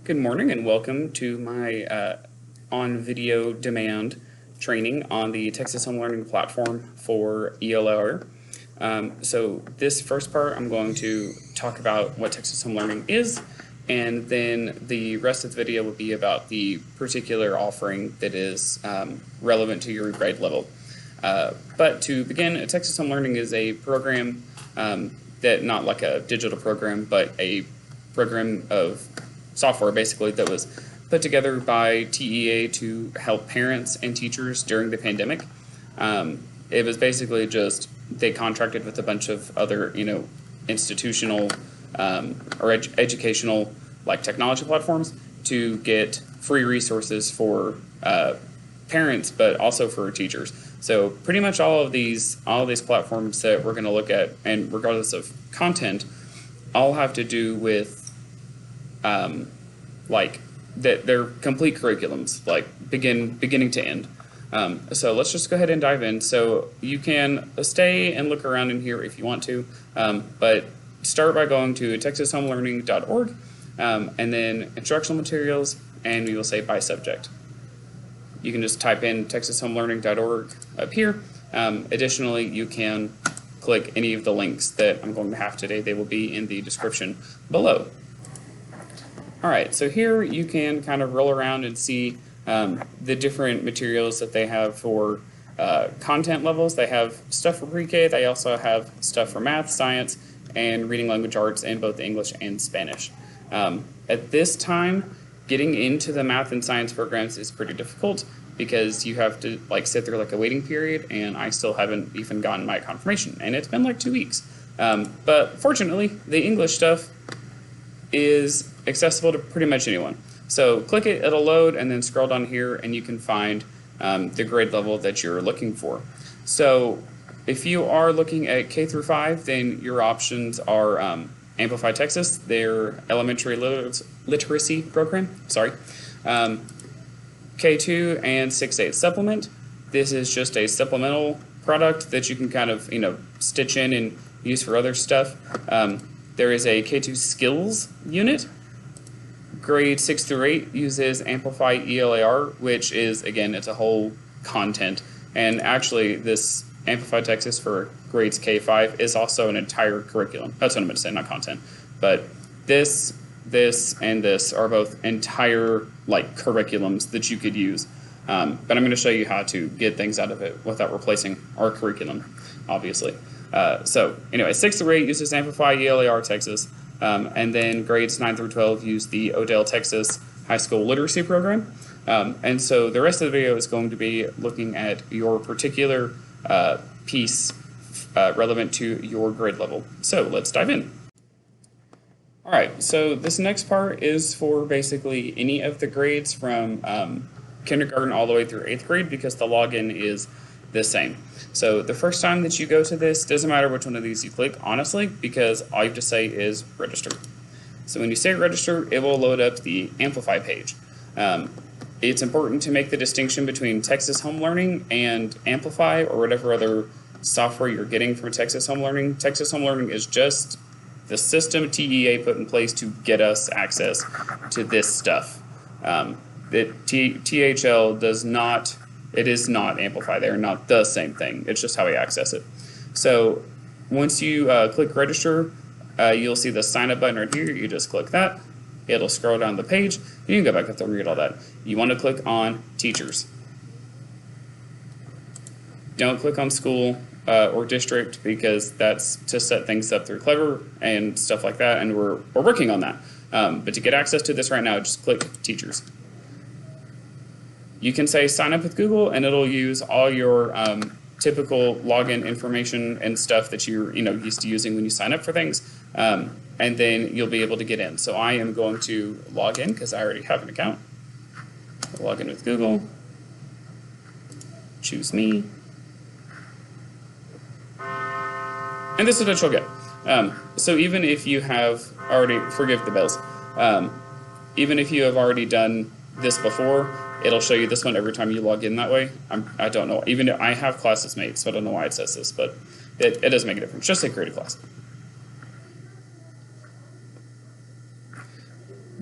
Good morning and welcome to my on-video demand training on the Texas Home Learning Platform for ELAR. So this first part I'm going to talk about what Texas Home Learning is, and then the rest of the video will be about the particular offering that is relevant to your grade level. But to begin, Texas Home Learning is a program that, not like a digital program, but a program of software basically that was put together by TEA to help parents and teachers during the pandemic. It was basically just they contracted with a bunch of other, institutional or educational like technology platforms to get free resources for parents, but also for teachers. So pretty much all of these platforms that we're going to look at, and regardless of content, all have to do with like that they're complete curriculums, like beginning to end. So let's just go ahead and dive in. So you can stay and look around in here if you want to, but start by going to texashomelearning.org and then instructional materials, and we will say by subject. You can just type in texashomelearning.org up here. Additionally, you can click any of the links that I'm going to have today. They will be in the description below. All right, so here you can kind of roll around and see the different materials that they have for content levels. They have stuff for pre-K. They also have stuff for math, science, and reading language arts in both English and Spanish. At this time, getting into the math and science programs is pretty difficult because you have to sit through a waiting period, and I still haven't even gotten my confirmation, and it's been 2 weeks. But fortunately, the English stuff is accessible to pretty much anyone. So click it, it'll load, and then scroll down here and you can find the grade level that you're looking for. So if you are looking at K through 5, then your options are Amplify Texas, their elementary literacy program, K2 and 6-8 supplement. This is just a supplemental product that you can kind of stitch in and use for other stuff. There is a K2 skills unit. Grade 6 through 8 uses Amplify ELAR, which is, again, it's a whole content. And actually, this Amplify Texas for grades K5 is also an entire curriculum. That's what I meant to say, not content. But this, and this are both entire curriculums that you could use. But I'm going to show you how to get things out of it without replacing our curriculum, obviously. So anyway, 6 through 8 uses Amplify ELAR Texas. And then grades 9 through 12 use the Odell, Texas High School Literacy Program. And so the rest of the video is going to be looking at your particular piece relevant to your grade level. So let's dive in. All right, so this next part is for basically any of the grades from kindergarten all the way through 8th grade, because the login is the same. So the first time that you go to this, doesn't matter which one of these you click, honestly, because all you have to say is register. So when you say register, it will load up the Amplify page. It's important to make the distinction between Texas Home Learning and Amplify, or whatever other software you're getting from Texas Home Learning. Texas Home Learning is just the system TEA put in place to get us access to this stuff. THL does not. It is not Amplify. They're not the same thing. It's just how we access it. So once you click register, you'll see the sign up button right here. You just click that. It'll scroll down the page. You can go back up there and read all that. You want to click on teachers. Don't click on school or district, because that's to set things up through Clever and stuff like that, and we're working on that. But to get access to this right now, just click teachers. You can say sign up with Google, and it'll use all your typical login information and stuff that you're used to using when you sign up for things, and then you'll be able to get in. So I am going to log in because I already have an account. I'll log in with Google. Choose me, and this is what you'll get. So even if you have already, forgive the bells, even if you have already done this before, it'll show you this one every time you log in that way. I don't know. Even if I have classes made, so I don't know why it says this, but it doesn't make a difference. Just say create a class.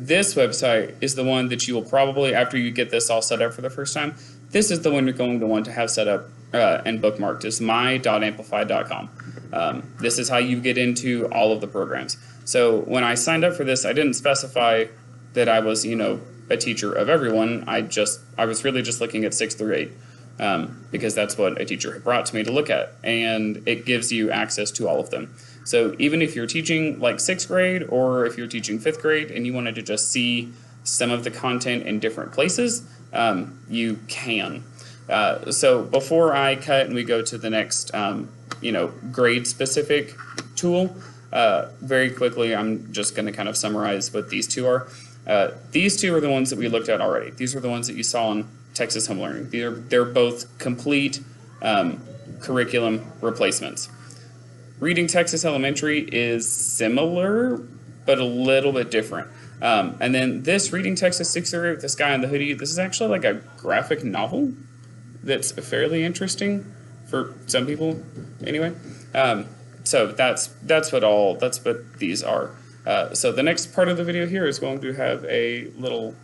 This website is the one that you will probably, after you get this all set up for the first time, this is the one you're going to want to have set up and bookmarked is my.amplify.com. This is how you get into all of the programs. So when I signed up for this, I didn't specify that I was, a teacher of everyone. I was really just looking at 6th through 8 because that's what a teacher had brought to me to look at, and it gives you access to all of them. So even if you're teaching like 6th grade or if you're teaching 5th grade and you wanted to just see some of the content in different places, you can. So before I cut and we go to the next, grade-specific tool, very quickly, I'm just going to kind of summarize what these two are. These two are the ones that we looked at already. These are the ones that you saw on Texas Home Learning. They're both complete curriculum replacements. Reading Texas Elementary is similar, but a little bit different. And then this Reading Texas 6th through 8, this guy in the hoodie, this is actually like a graphic novel that's fairly interesting for some people anyway. So that's what these are. So the next part of the video here is going to have a little,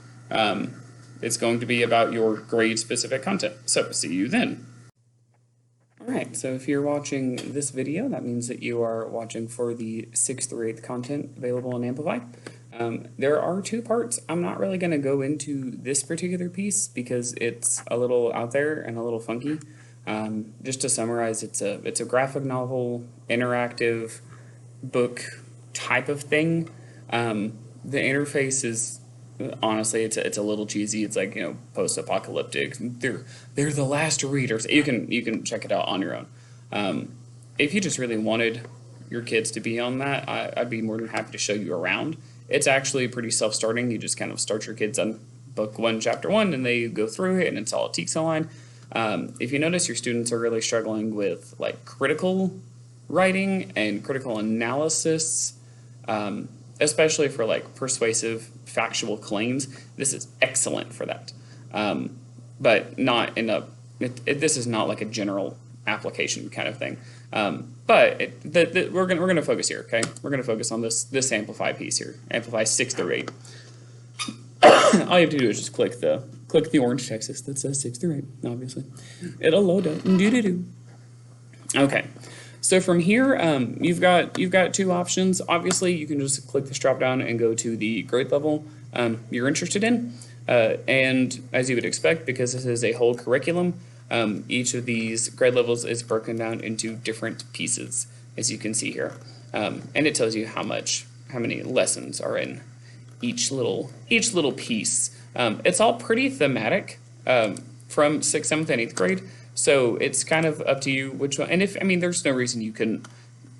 it's going to be about your grade specific content. So see you then. Alright, so if you're watching this video, that means that you are watching for the 6th through 8th content available on Amplify. There are two parts. I'm not really going to go into this particular piece because it's a little out there and a little funky. Just to summarize, it's a graphic novel, interactive book type of thing. The interface is honestly it's a little cheesy. It's like post-apocalyptic. They're the last readers. You can check it out on your own. If you just really wanted your kids to be on that, I'd be more than happy to show you around. It's actually pretty self-starting. You just kind of start your kids on book 1, chapter 1, and they go through it, and it's all text online. If you notice your students are really struggling with like critical writing and critical analysis, especially for like persuasive factual claims, this is excellent for that. But not in this is not like a general application kind of thing. But we're gonna focus here, okay? We're gonna focus on this Amplify piece here, Amplify 6 through 8. All you have to do is just click the orange Texas that says 6 through 8. Obviously, it'll load up. Okay, so from here, you've got two options. Obviously, you can just click this drop down and go to the grade level you're interested in, and as you would expect, because this is a whole curriculum. Each of these grade levels is broken down into different pieces, as you can see here, and it tells you how many lessons are in each little piece. It's all pretty thematic from 6th, 7th, and 8th grade, so it's kind of up to you which one. And there's no reason you can,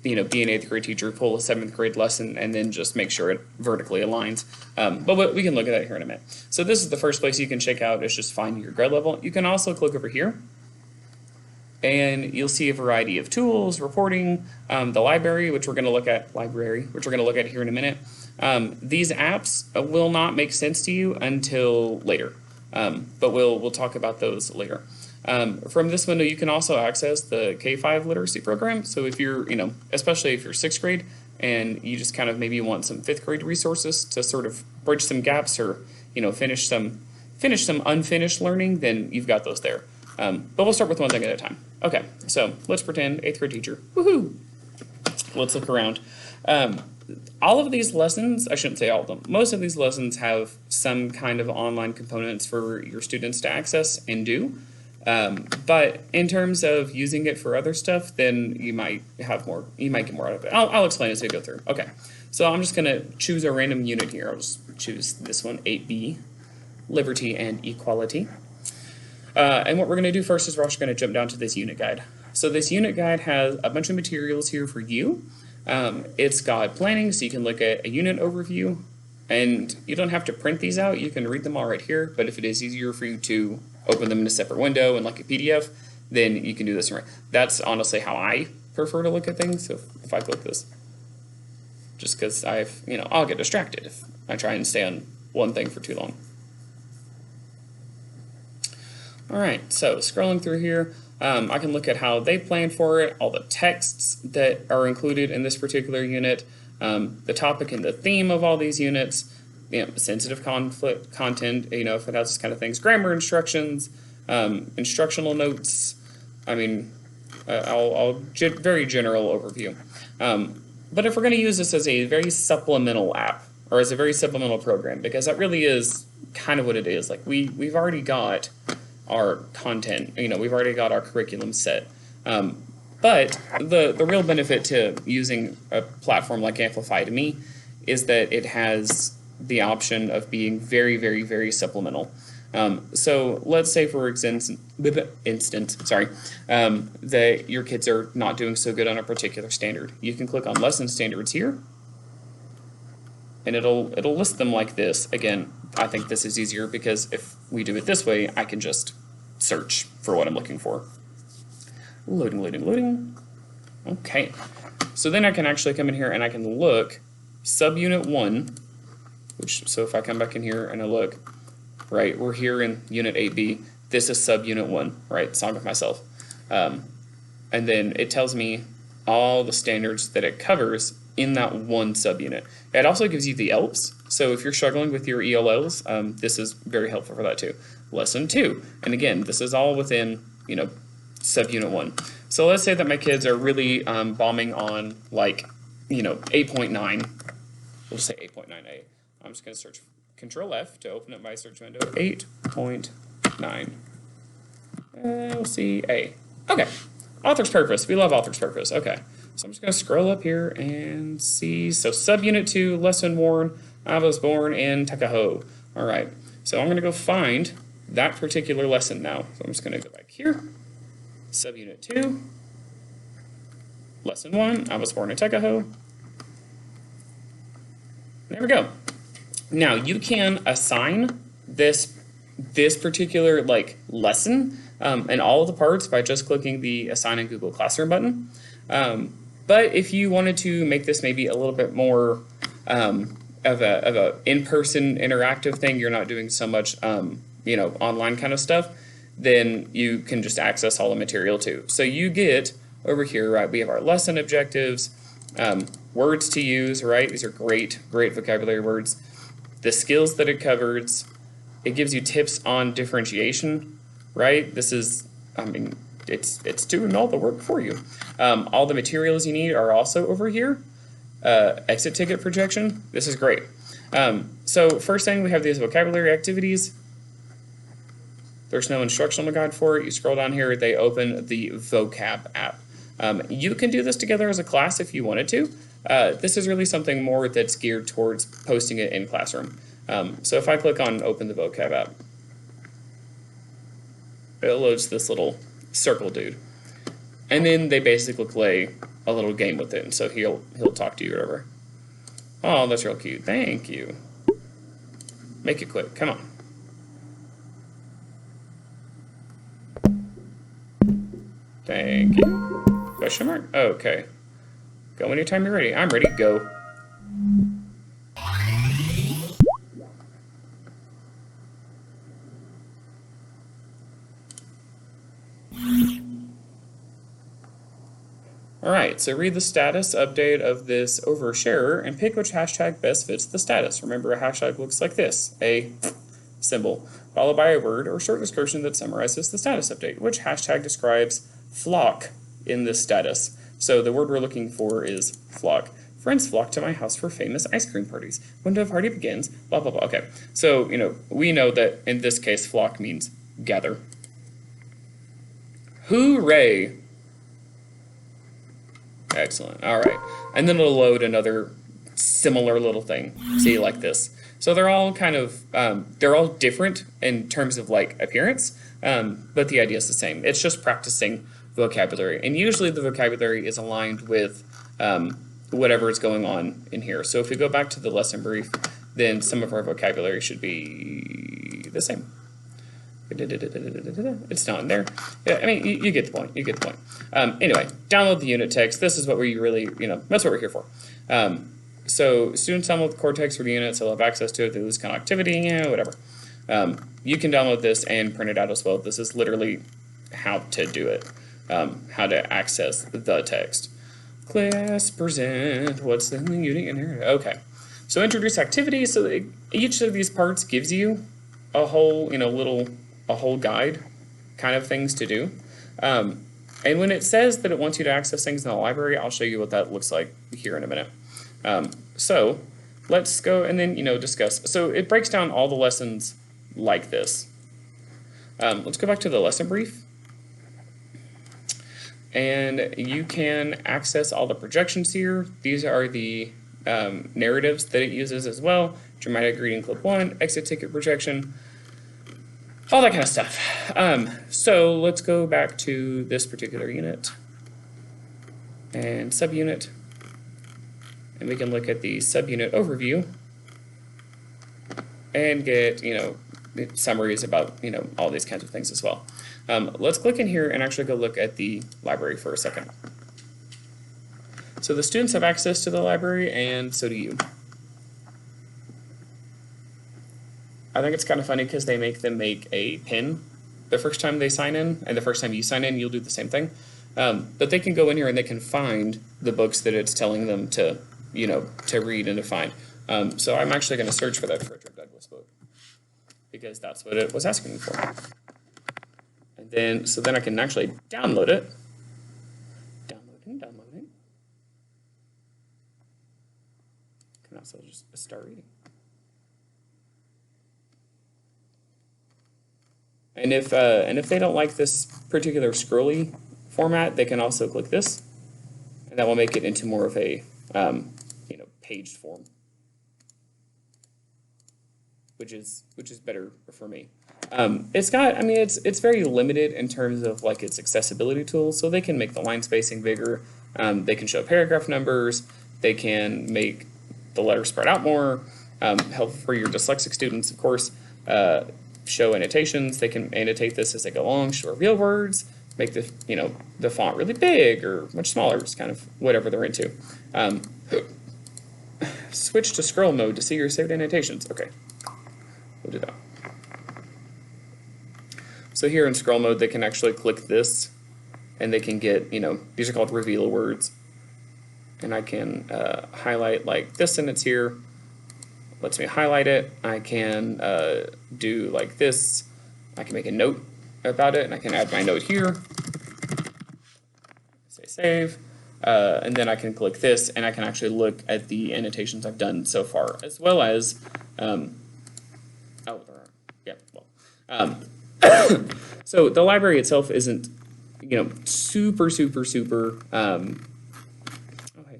be an 8th grade teacher, pull a 7th grade lesson, and then just make sure it vertically aligns. But we can look at that here in a minute. So this is the first place you can check out, is just find your grade level. You can also click over here, and you'll see a variety of tools, reporting, the library, which we're going to look at here in a minute. These apps will not make sense to you until later, but we'll talk about those later. From this window, you can also access the K-5 literacy program. So if you're, especially if you're 6th grade and you just kind of maybe want some 5th grade resources to sort of bridge some gaps or, finish some unfinished learning, then you've got those there. But we'll start with one thing at a time. Okay, so let's pretend 8th grade teacher. Woohoo! Let's look around. All of these lessons, I shouldn't say all of them, most of these lessons have some kind of online components for your students to access and do. But in terms of using it for other stuff, then you might get more out of it. I'll explain as we go through. Okay, so I'm just going to choose a random unit here. I'll just choose this one, 8B, Liberty and Equality. And what we're going to do first is we're also going to jump down to this unit guide. So this unit guide has a bunch of materials here for you. It's got planning, so you can look at a unit overview, and you don't have to print these out. You can read them all right here, but if it is easier for you to open them in a separate window and like a PDF, then you can do this. That's honestly how I prefer to look at things. So if I click this, just because I'll get distracted if I try and stay on one thing for too long. All right, so scrolling through here, I can look at how they plan for it, all the texts that are included in this particular unit, the topic and the theme of all these units, sensitive content, if it has this kind of things, grammar instructions, instructional notes. I mean, very general overview. But if we're going to use this as a very supplemental app, or as a very supplemental program, because that really is kind of what it is. Like we've already got our content, we've already got our curriculum set. But the real benefit to using a platform like Amplify to me is that it has the option of being very, very, very supplemental. So let's say, for instance, that your kids are not doing so good on a particular standard. You can click on lesson standards here, and it'll list them like this. Again, I think this is easier because if we do it this way, I can just search for what I'm looking for. Loading, loading, loading. Okay. So then I can actually come in here and I can look subunit 1, so if I come back in here and I look, right, we're here in unit 8B. This is subunit 1, right, Song of Myself. And then it tells me all the standards that it covers in that one subunit. It also gives you the ELPs. So if you're struggling with your ELLs, this is very helpful for that too. Lesson 2. And again, this is all within, subunit 1. So let's say that my kids are really bombing on 8.9. We'll just say 8.9a. I'm just going to search Control F to open up my search window. 8.9. We'll see A. Okay. Author's purpose. We love author's purpose. Okay. So I'm just going to scroll up here and see. So subunit 2, lesson 1, I was born in Tuckahoe. All right. So I'm going to go find that particular lesson now. So I'm just going to go back here. Subunit 2, lesson 1, I was born in Tuckahoe. There we go. Now you can assign this particular lesson and all of the parts by just clicking the Assign in Google Classroom button. But if you wanted to make this maybe a little bit more of a in-person interactive thing, you're not doing so much online kind of stuff, then you can just access all the material too. So you get over here, right, we have our lesson objectives, words to use, right? These are great vocabulary words. The skills that it covers, it gives you tips on differentiation, right? This is, it's doing all the work for you. All the materials you need are also over here. Exit ticket projection, this is great. So first thing, we have these vocabulary activities. There's no instructional guide for it. You scroll down here, they open the vocab app. You can do this together as a class if you wanted to. This is really something more that's geared towards posting it in classroom. So if I click on open the vocab app, it loads this little circle dude. And then they basically play a little game with it. And so he'll talk to you or whatever. Oh, that's real cute. Thank you. Make it quick. Come on. Thank you. Question mark? Okay. Go anytime you're ready. I'm ready. Go. Alright, so read the status update of this oversharer and pick which hashtag best fits the status. Remember, a hashtag looks like this, a symbol, followed by a word or short description that summarizes the status update. Which hashtag describes flock in this status? So the word we're looking for is flock. Friends flock to my house for famous ice cream parties. When the party begins, blah, blah, blah. Okay, so, we know that in this case, flock means gather. Hooray! Excellent. All right. And then it'll load another similar little thing. See, like this. So they're all kind of, they're all different in terms of appearance, but the idea is the same. It's just practicing vocabulary. And usually the vocabulary is aligned with whatever is going on in here. So if we go back to the lesson brief, then some of our vocabulary should be the same. It's not in there. Yeah, I mean, you get the point. You get the point. Anyway, download the unit text. This is what we really, that's what we're here for. So students download the core text for the unit, so they'll have access to it through this kind of activity, whatever. You can download this and print it out as well. This is literally how to do it, how to access the text. Class present. What's the unit in here? Okay. So introduce activities. So each of these parts gives you a whole, a whole guide kind of things to do. And when it says that it wants you to access things in the library, I'll show you what that looks like here in a minute. So let's go and then, discuss. So it breaks down all the lessons like this. Let's go back to the lesson brief. And you can access all the projections here. These are the narratives that it uses as well. Dramatic reading clip 1, exit ticket projection, all that kind of stuff. So let's go back to this particular unit and subunit. And we can look at the subunit overview and get, summaries about, all these kinds of things as well. Let's click in here and actually go look at the library for a second. So the students have access to the library, and so do you. I think it's kind of funny because they make them make a pin the first time they sign in, and the first time you sign in, you'll do the same thing. But they can go in here and they can find the books that it's telling them to, to read and to find. So I'm actually going to search for that Frederick Douglass book because that's what it was asking me for. And then, so then I can actually download it. Downloading. Can also just start reading. And if they don't like this particular scrolly format, they can also click this, and that will make it into more of a paged form, which is better for me. It's very limited in terms of like its accessibility tools, so they can make the line spacing bigger, they can show paragraph numbers, they can make the letters spread out more, help for your dyslexic students, of course, show annotations, they can annotate this as they go along, show real words, make the font really big or much smaller, just kind of whatever they're into. Switch to scroll mode to see your saved annotations. Okay, we'll do that. So here in scroll mode, they can actually click this, and they can get, these are called reveal words. And I can highlight like this, and it's here. Lets me highlight it. I can do like this. I can make a note about it, and I can add my note here. Say save. And then I can click this, and I can actually look at the annotations I've done so far, as well as, so the library itself isn't, super, oh, hey,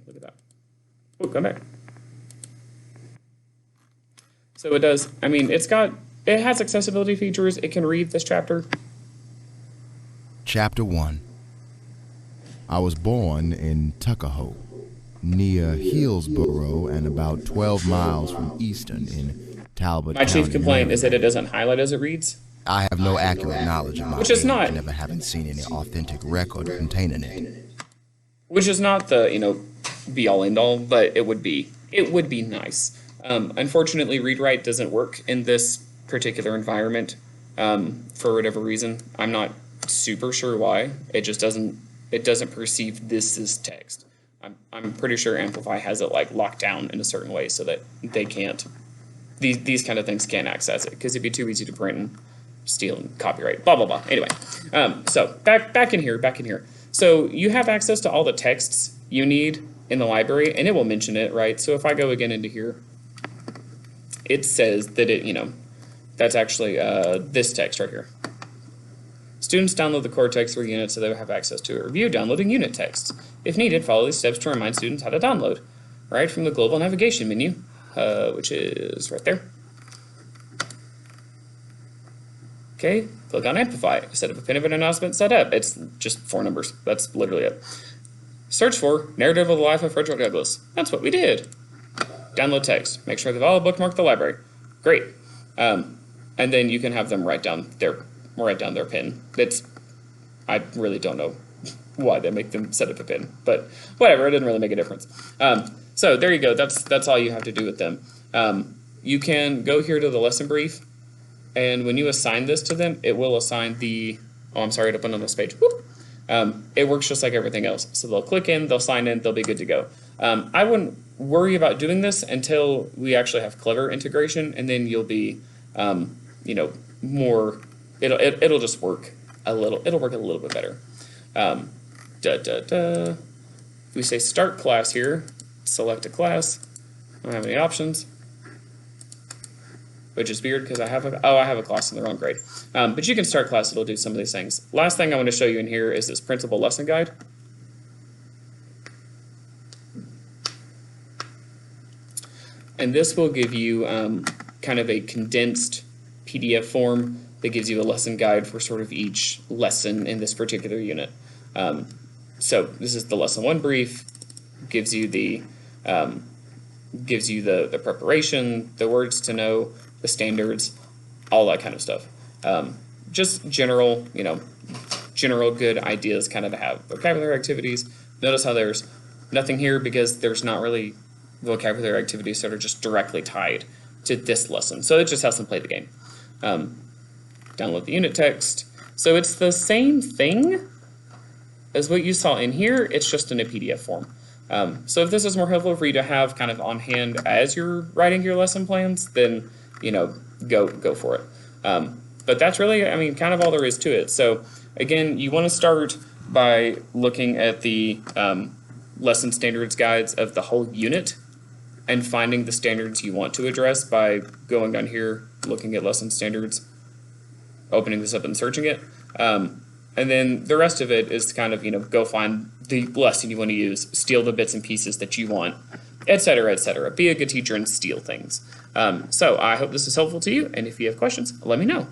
look at that. Oh, come back. So it does, it has accessibility features. It can read this chapter. Chapter 1. I was born in Tuckahoe, near Hillsboro and about 12 miles from Easton in Talbot My County, chief complaint Maryland. is that it doesn't highlight as it reads. I have no accurate knowledge of my Which is age, not- never having seen any authentic record containing it. Which is not the, be all end all, but it would be nice. Unfortunately, read-write doesn't work in this particular environment for whatever reason. I'm not super sure why. It just doesn't perceive this as text. I'm pretty sure Amplify has it like locked down in a certain way so that they can't, these kind of things can't access it because it'd be too easy to print and steal and copyright, blah, blah, blah. Anyway, so back in here. So you have access to all the texts you need in the library, and it will mention it, right? So if I go again into here, it says that it, that's actually this text right here. Students download the core text for units so they have access to a review downloading unit texts. If needed, follow these steps to remind students how to download. Right from the global navigation menu, which is right there. Okay, click on Amplify. Set up a pin of an announcement set up. It's just 4 numbers. That's literally it. Search for Narrative of the Life of Frederick Douglass. That's what we did. Download text. Make sure they've all bookmarked the library. Great. And then you can have them write down their pin. I really don't know why they make them set up a pin, but whatever, it didn't really make a difference. So there you go. That's all you have to do with them. You can go here to the lesson brief, and when you assign this to them, it will assign the, oh, I'm sorry, it opened on this page. Whoop. It works just like everything else. So they'll click in, they'll sign in, they'll be good to go. I wouldn't worry about doing this until we actually have clever integration, and then you'll be, more. It'll just work a little. It'll work a little bit better. If we say start class here, select a class. I don't have any options, which is weird because I have a class in the wrong grade. But you can start class. It'll do some of these things. Last thing I want to show you in here is this principal lesson guide. And this will give you kind of a condensed PDF form that gives you a lesson guide for sort of each lesson in this particular unit. So this is the lesson 1 brief, gives you the preparation, the words to know, the standards, all that kind of stuff. Just general good ideas kind of to have. Vocabulary activities. Notice how there's nothing here because there's not really vocabulary activities that are just directly tied to this lesson. So it just has them play the game. Download the unit text. So it's the same thing as what you saw in here, it's just in a PDF form. So if this is more helpful for you to have kind of on hand as you're writing your lesson plans, then, go for it. But that's really, kind of all there is to it. So again, you want to start by looking at the lesson standards guides of the whole unit and finding the standards you want to address by going down here, looking at lesson standards, opening this up and searching it. And then the rest of it is kind of, go find the lesson you want to use, steal the bits and pieces that you want, etc., etc. Be a good teacher and steal things. So I hope this is helpful to you, and if you have questions, let me know.